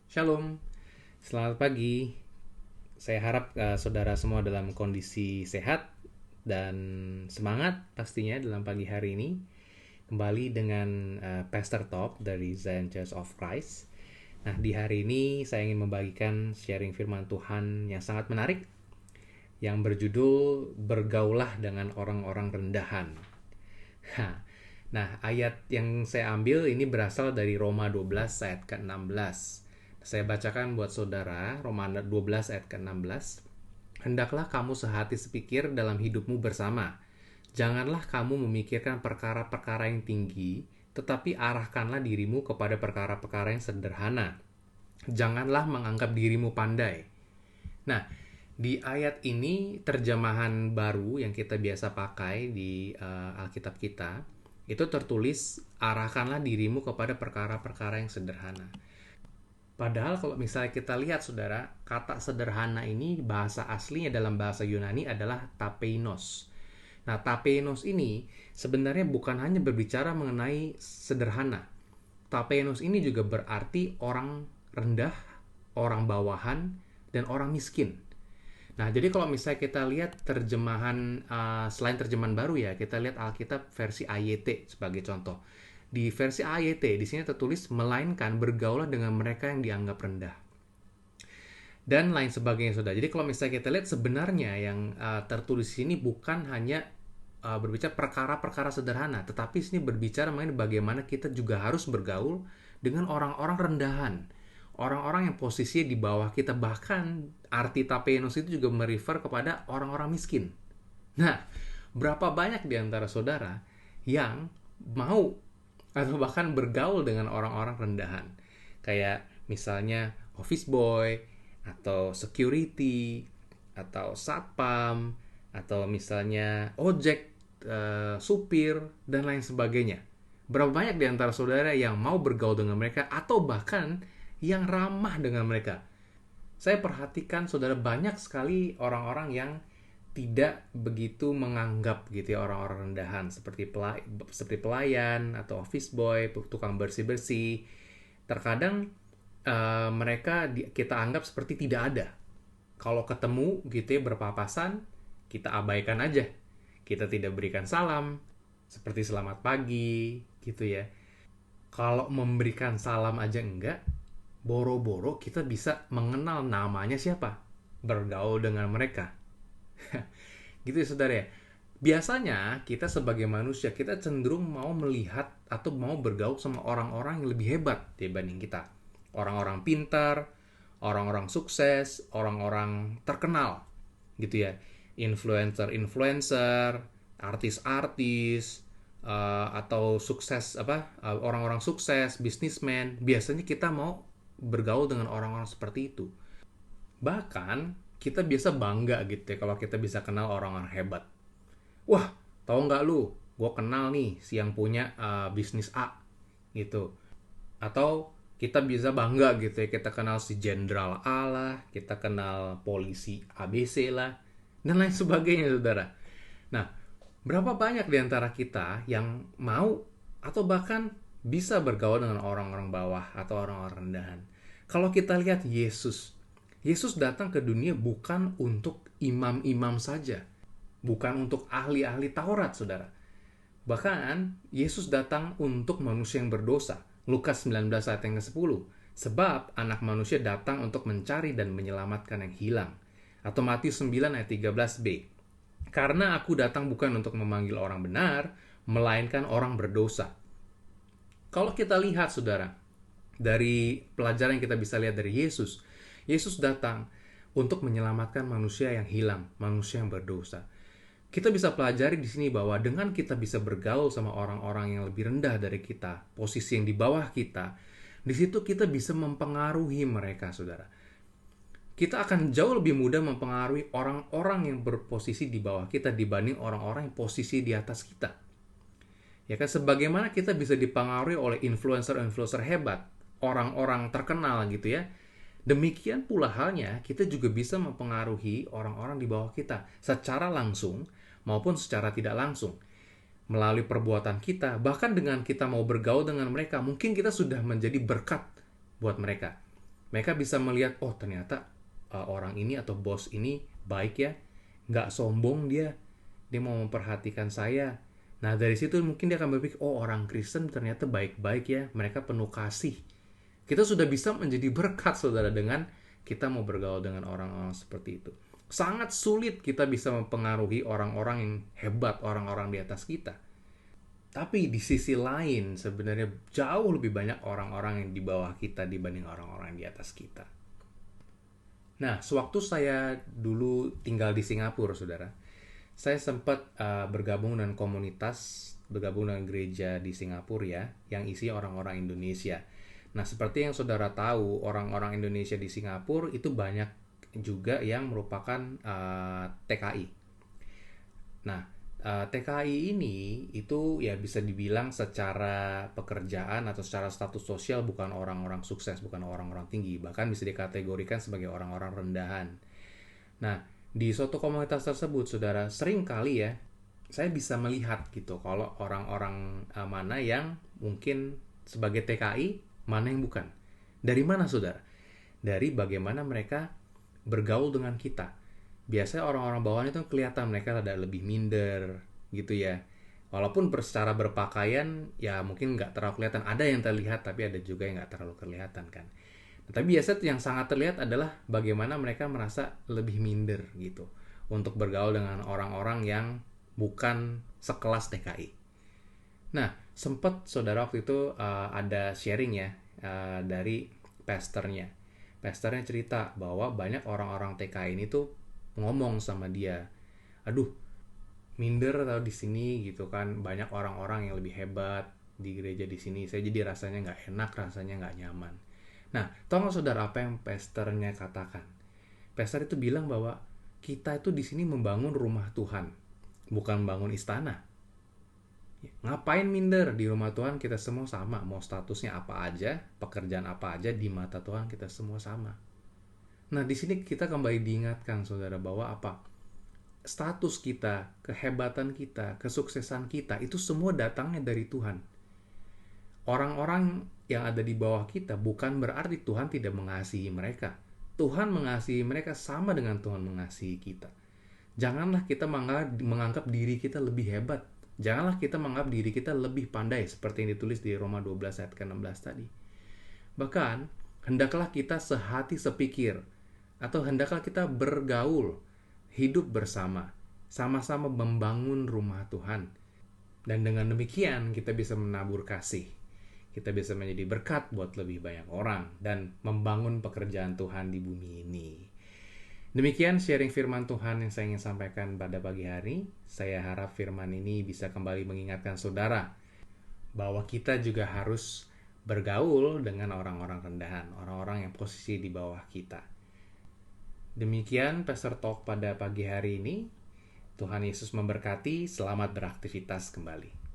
Shalom, selamat pagi. Saya harap saudara semua dalam kondisi sehat dan semangat pastinya dalam pagi hari ini. Kembali dengan Pastor Talk dari Zion Church of Christ. Nah, di hari ini saya ingin membagikan sharing firman Tuhan yang sangat menarik yang berjudul Bergaulah dengan orang-orang rendahan. Nah, ayat yang saya ambil ini berasal dari Roma 12 ayat ke-16. Saya bacakan buat saudara, Roma 12 ayat ke-16. Hendaklah kamu sehati sepikir dalam hidupmu bersama. Janganlah kamu memikirkan perkara-perkara yang tinggi, tetapi arahkanlah dirimu kepada perkara-perkara yang sederhana. Janganlah menganggap dirimu pandai. Nah, di ayat ini terjemahan baru yang kita biasa pakai di Alkitab kita, itu tertulis arahkanlah dirimu kepada perkara-perkara yang sederhana. Padahal kalau misalnya kita lihat saudara, kata sederhana ini bahasa aslinya dalam bahasa Yunani adalah tapeinos. Nah, tapeinos ini sebenarnya bukan hanya berbicara mengenai sederhana. Tapeinos ini juga berarti orang rendah, orang bawahan, dan orang miskin. Nah, jadi kalau misalnya kita lihat terjemahan, selain terjemahan baru ya, kita lihat Alkitab versi AYT sebagai contoh. Di versi AYT, di sini tertulis, melainkan bergaulah dengan mereka yang dianggap rendah. Dan lain sebagainya, sudah. Jadi kalau misalnya kita lihat sebenarnya yang tertulis di sini bukan hanya berbicara perkara-perkara sederhana, tetapi sini berbicara mengenai bagaimana kita juga harus bergaul dengan orang-orang rendahan. Orang-orang yang posisinya di bawah kita, bahkan arti tapenos itu juga merefer kepada orang-orang miskin. Nah, berapa banyak di antara saudara yang mau atau bahkan bergaul dengan orang-orang rendahan? Kayak misalnya office boy, atau security, atau satpam, atau misalnya ojek, supir, dan lain sebagainya. Berapa banyak di antara saudara yang mau bergaul dengan mereka atau bahkan yang ramah dengan mereka? Saya perhatikan saudara, banyak sekali orang-orang yang tidak begitu menganggap gitu ya orang-orang rendahan seperti pelayan atau office boy, tukang bersih-bersih. Terkadang mereka kita anggap seperti tidak ada. Kalau ketemu gitu ya berpapasan, kita abaikan aja. Kita tidak berikan salam seperti selamat pagi gitu ya. Kalau memberikan salam aja enggak, boro-boro kita bisa mengenal namanya siapa, bergaul dengan mereka. Gitu ya saudara ya. Biasanya kita sebagai manusia, kita cenderung mau melihat atau mau bergaul sama orang-orang yang lebih hebat dibanding kita. Orang-orang pintar, orang-orang sukses, orang-orang terkenal gitu ya. Influencer-influencer, artis-artis, atau sukses orang-orang sukses, bisnismen. Biasanya kita mau bergaul dengan orang-orang seperti itu. Bahkan kita biasa bangga gitu ya kalau kita bisa kenal orang-orang hebat. Wah, tahu nggak lu? Gue kenal nih si yang punya bisnis A gitu. Atau kita bisa bangga gitu ya, kita kenal si jenderal A lah, kita kenal polisi ABC lah, dan lain sebagainya saudara. Nah, berapa banyak di antara kita yang mau atau bahkan bisa bergaul dengan orang-orang bawah atau orang-orang rendahan? Kalau kita lihat Yesus, Yesus datang ke dunia bukan untuk imam-imam saja, bukan untuk ahli-ahli Taurat, saudara. Bahkan, Yesus datang untuk manusia yang berdosa. Lukas 19 ayat yang ke-10. Sebab anak manusia datang untuk mencari dan menyelamatkan yang hilang. Atau Matius 9 ayat 13b. Karena aku datang bukan untuk memanggil orang benar, melainkan orang berdosa. Kalau kita lihat, saudara, dari pelajaran yang kita bisa lihat dari Yesus, Yesus datang untuk menyelamatkan manusia yang hilang, manusia yang berdosa. Kita bisa pelajari di sini bahwa dengan kita bisa bergaul sama orang-orang yang lebih rendah dari kita, posisi yang di bawah kita, di situ kita bisa mempengaruhi mereka, saudara. Kita akan jauh lebih mudah mempengaruhi orang-orang yang berposisi di bawah kita dibanding orang-orang yang posisi di atas kita. Ya kan, sebagaimana kita bisa dipengaruhi oleh influencer-influencer hebat, orang-orang terkenal gitu ya. Demikian pula halnya, kita juga bisa mempengaruhi orang-orang di bawah kita secara langsung maupun secara tidak langsung. Melalui perbuatan kita, bahkan dengan kita mau bergaul dengan mereka, mungkin kita sudah menjadi berkat buat mereka. Mereka bisa melihat, oh ternyata orang ini atau bos ini baik ya, nggak sombong dia mau memperhatikan saya. Nah dari situ mungkin dia akan berpikir, oh orang Kristen ternyata baik-baik ya, mereka penuh kasih. Kita sudah bisa menjadi berkat saudara dengan kita mau bergaul dengan orang-orang seperti itu. Sangat sulit kita bisa mempengaruhi orang-orang yang hebat, orang-orang di atas kita. Tapi di sisi lain sebenarnya jauh lebih banyak orang-orang yang di bawah kita dibanding orang-orang di atas kita. Nah, sewaktu saya dulu tinggal di Singapura, saudara, saya sempat bergabung dengan komunitas, bergabung dengan gereja di Singapura ya, yang isi orang-orang Indonesia. Nah, seperti yang saudara tahu, orang-orang Indonesia di Singapura itu banyak juga yang merupakan TKI. Nah, TKI ini itu ya bisa dibilang secara pekerjaan atau secara status sosial bukan orang-orang sukses, bukan orang-orang tinggi, bahkan bisa dikategorikan sebagai orang-orang rendahan. Nah, di suatu komunitas tersebut, saudara, sering kali ya, saya bisa melihat gitu, kalau orang-orang mana yang mungkin sebagai TKI, mana yang bukan. Dari mana, saudara? Dari bagaimana mereka bergaul dengan kita. Biasanya orang-orang bawahan itu kelihatan mereka ada lebih minder, gitu ya. Walaupun secara berpakaian, ya mungkin nggak terlalu kelihatan. Ada yang terlihat, tapi ada juga yang nggak terlalu kelihatan kan. Tapi biasanya yang sangat terlihat adalah bagaimana mereka merasa lebih minder gitu untuk bergaul dengan orang-orang yang bukan sekelas TKI. Nah, sempat saudara waktu itu ada sharing ya dari pastornya. Pastornya cerita bahwa banyak orang-orang TKI ini tuh ngomong sama dia, aduh minder atau di sini gitu kan, banyak orang-orang yang lebih hebat di gereja di sini, saya jadi rasanya nggak enak, rasanya nggak nyaman. Nah, tahu nggak saudara apa yang pastornya katakan? Pastor itu bilang bahwa kita itu di sini membangun rumah Tuhan, bukan membangun istana. Ngapain minder? Di rumah Tuhan kita semua sama, mau statusnya apa aja, pekerjaan apa aja, di mata Tuhan kita semua sama. Nah, di sini kita kembali diingatkan saudara bahwa apa? Status kita, kehebatan kita, kesuksesan kita itu semua datangnya dari Tuhan. Orang-orang yang ada di bawah kita bukan berarti Tuhan tidak mengasihi mereka. Tuhan mengasihi mereka sama dengan Tuhan mengasihi kita. Janganlah kita menganggap diri kita lebih hebat. Janganlah kita menganggap diri kita lebih pandai seperti yang ditulis di Roma 12 ayat ke-16 tadi. Bahkan, hendaklah kita sehati sepikir atau hendaklah kita bergaul, hidup bersama, sama-sama membangun rumah Tuhan. Dan dengan demikian kita bisa menabur kasih. Kita bisa menjadi berkat buat lebih banyak orang dan membangun pekerjaan Tuhan di bumi ini. Demikian sharing firman Tuhan yang saya ingin sampaikan pada pagi hari. Saya harap firman ini bisa kembali mengingatkan saudara bahwa kita juga harus bergaul dengan orang-orang rendahan, orang-orang yang posisi di bawah kita. Demikian Pastor Talk pada pagi hari ini. Tuhan Yesus memberkati, selamat beraktivitas kembali.